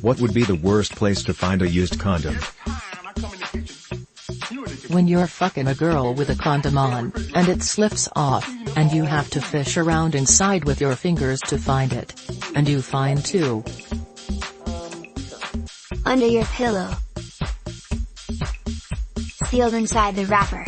What would be the worst place to find a used condom? When you're fucking a girl with a condom on, and it slips off, and you have to fish around inside with your fingers to find it. And you find two. Under your pillow. Sealed inside the wrapper.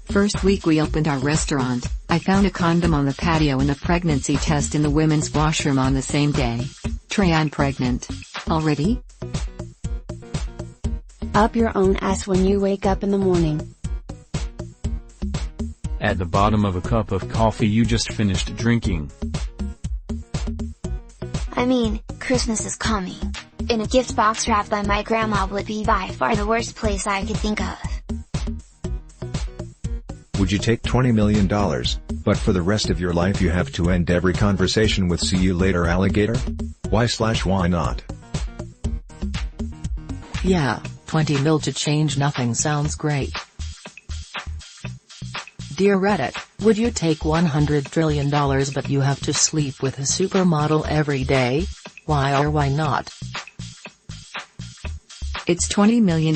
First week we opened our restaurant, I found a condom on the patio and a pregnancy test in the women's washroom on the same day. Trey, I'm pregnant. Already? Up your own ass when you wake up in the morning. At the bottom of a cup of coffee you just finished drinking. I mean, Christmas is coming. In a gift box wrapped by my grandma would be by far the worst place I could think of. Would you take $20 million, but for the rest of your life you have to end every conversation with "see you later alligator"? Why not? Yeah, 20 mil to change nothing sounds great. Dear Reddit, would you take $100 trillion but you have to sleep with a supermodel every day? Why or why not? It's $20 million,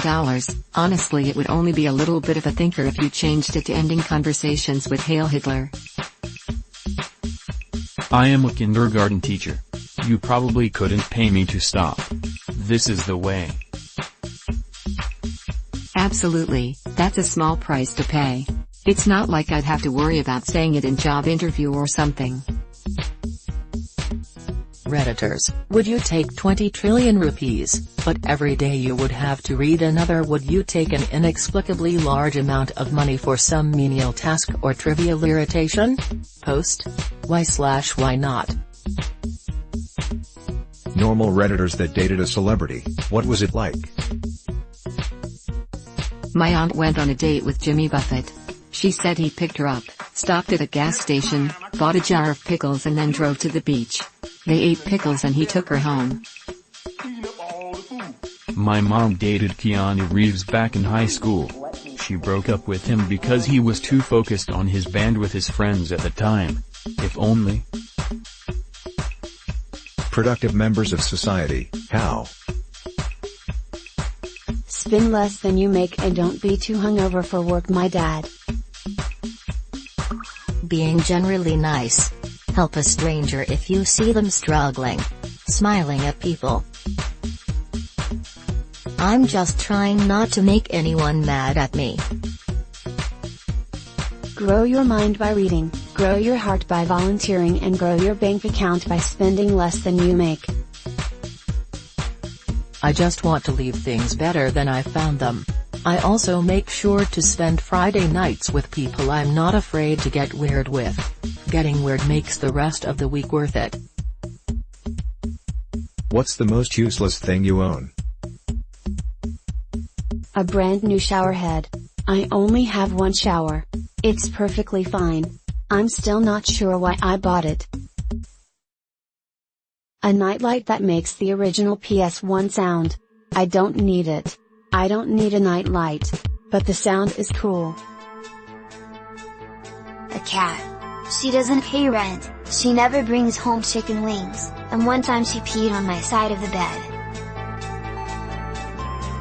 honestly it would only be a little bit of a thinker if you changed it to ending conversations with Hail Hitler. I am a kindergarten teacher. You probably couldn't pay me to stop. This is the way. Absolutely, that's a small price to pay. It's not like I'd have to worry about saying it in job interview or something. Redditors, would you take 20 trillion rupees, but every day you would have to read another? Would you take an inexplicably large amount of money for some menial task or trivial irritation? Post. Why not? Normal Redditors that dated a celebrity, what was it like? My aunt went on a date with Jimmy Buffett. She said he picked her up, stopped at a gas station, bought a jar of pickles and then drove to the beach. They ate pickles and he took her home. My mom dated Keanu Reeves back in high school. She broke up with him because he was too focused on his band with his friends at the time. If only. Productive members of society, how? Spend less than you make and don't be too hungover for work, my dad. Being generally nice. Help a stranger if you see them struggling. Smiling at people. I'm just trying not to make anyone mad at me. Grow your mind by reading, grow your heart by volunteering, and grow your bank account by spending less than you make. I just want to leave things better than I found them. I also make sure to spend Friday nights with people I'm not afraid to get weird with. Getting weird makes the rest of the week worth it. What's the most useless thing you own? A brand new shower head. I only have one shower. It's perfectly fine. I'm still not sure why I bought it. A nightlight that makes the original PS1 sound. I don't need it. I don't need a nightlight. But the sound is cool. A cat. She doesn't pay rent, she never brings home chicken wings, and one time she peed on my side of the bed.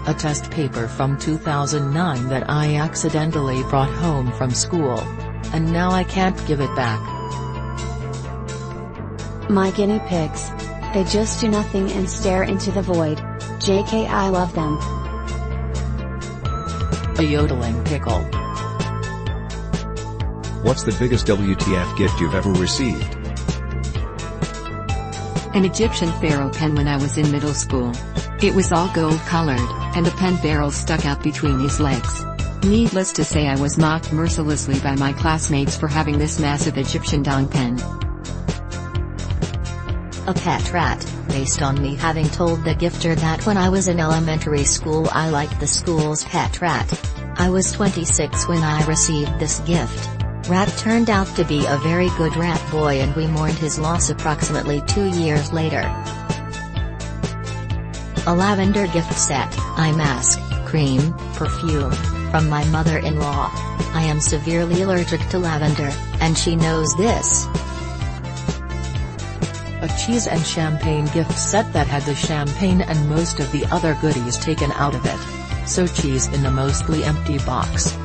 A test paper from 2009 that I accidentally brought home from school. And now I can't give it back. My guinea pigs. They just do nothing and stare into the void. JK, I love them. A yodeling pickle. What's the biggest WTF gift you've ever received? An Egyptian pharaoh pen when I was in middle school. It was all gold colored, and the pen barrel stuck out between his legs. Needless to say, I was mocked mercilessly by my classmates for having this massive Egyptian dong pen. A pet rat, based on me having told the gifter that when I was in elementary school I liked the school's pet rat. I was 26 when I received this gift. Rat turned out to be a very good rat boy and we mourned his loss approximately 2 years later. A lavender gift set, eye mask, cream, perfume, from my mother-in-law. I am severely allergic to lavender, and she knows this. A cheese and champagne gift set that had the champagne and most of the other goodies taken out of it. So cheese in a mostly empty box.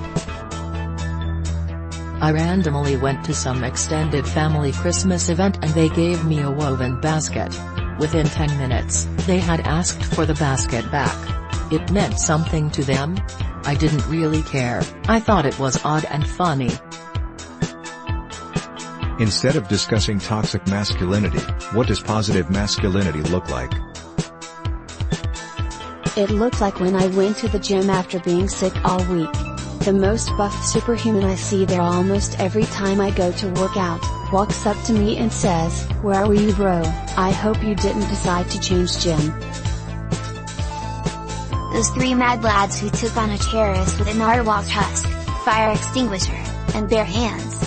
I randomly went to some extended family Christmas event and they gave me a woven basket. Within 10 minutes, they had asked for the basket back. It meant something to them? I didn't really care, I thought it was odd and funny. Instead of discussing toxic masculinity, what does positive masculinity look like? It looked like when I went to the gym after being sick all week. The most buff superhuman I see there almost every time I go to work out, walks up to me and says, "Where were you, bro? I hope you didn't decide to change gym." Those three mad lads who took on a terrorist with a narwhal tusk, fire extinguisher, and bare hands.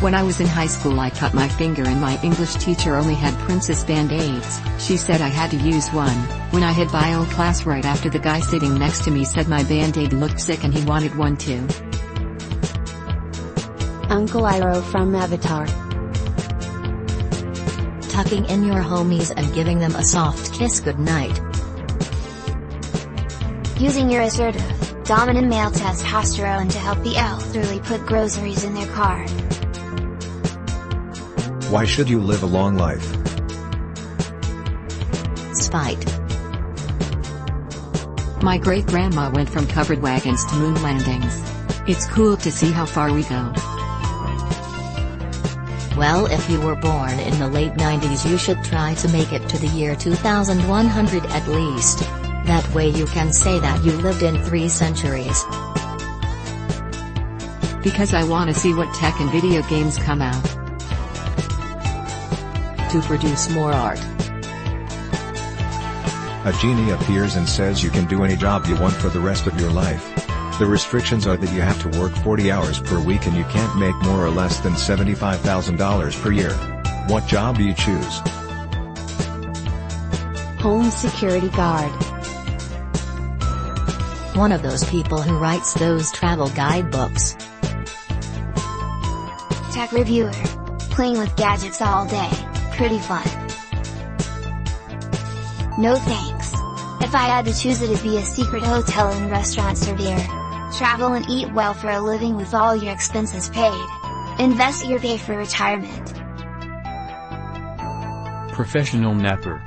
When I was in high school I cut my finger and my English teacher only had princess band-aids. She said I had to use one. When I had bio class right after, the guy sitting next to me said my band-aid looked sick and he wanted one too. Uncle Iroh from Avatar. Tucking in your homies and giving them a soft kiss goodnight. Using your assertive, dominant male testosterone to help the elderly put groceries in their car. Why should you live a long life? Spite. My great-grandma went from covered wagons to moon landings. It's cool to see how far we go. Well, if you were born in the late 90s you should try to make it to the year 2100 at least. That way you can say that you lived in 3 centuries. Because I want to see what tech and video games come out. To produce more art. A genie appears and says you can do any job you want for the rest of your life. The restrictions are that you have to work 40 hours per week and you can't make more or less than $75,000 per year. What job do you choose? Home security guard. One of those people who writes those travel guidebooks. Tech reviewer. Playing with gadgets all day, pretty fun. No thanks. If I had to choose, it'd be a secret hotel and restaurant surveyor. Travel and eat well for a living with all your expenses paid. Invest your pay for retirement. Professional napper.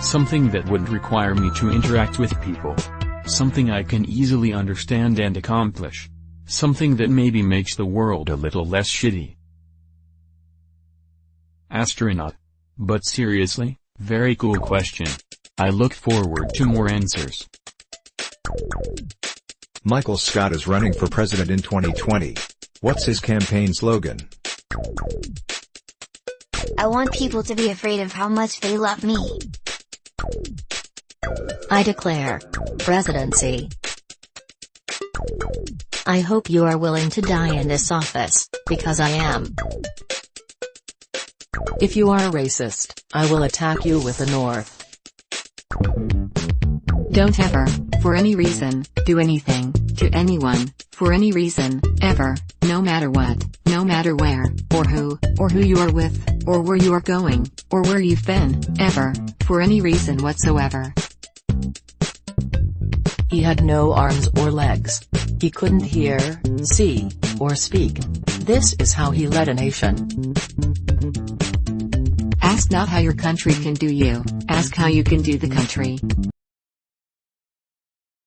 Something that wouldn't require me to interact with people. Something I can easily understand and accomplish. Something that maybe makes the world a little less shitty. Astronaut. But seriously, very cool question. I look forward to more answers. Michael Scott is running for president in 2020. What's his campaign slogan? I want people to be afraid of how much they love me. I declare presidency. I hope you are willing to die in this office, because I am. If you are a racist, I will attack you with the North. Don't ever, for any reason, do anything, to anyone, for any reason, ever, no matter what, no matter where, or who you are with, or where you are going, or where you've been, ever, for any reason whatsoever. He had no arms or legs. He couldn't hear, see, or speak. This is how he led a nation. Ask not how your country can do you, ask how you can do the country.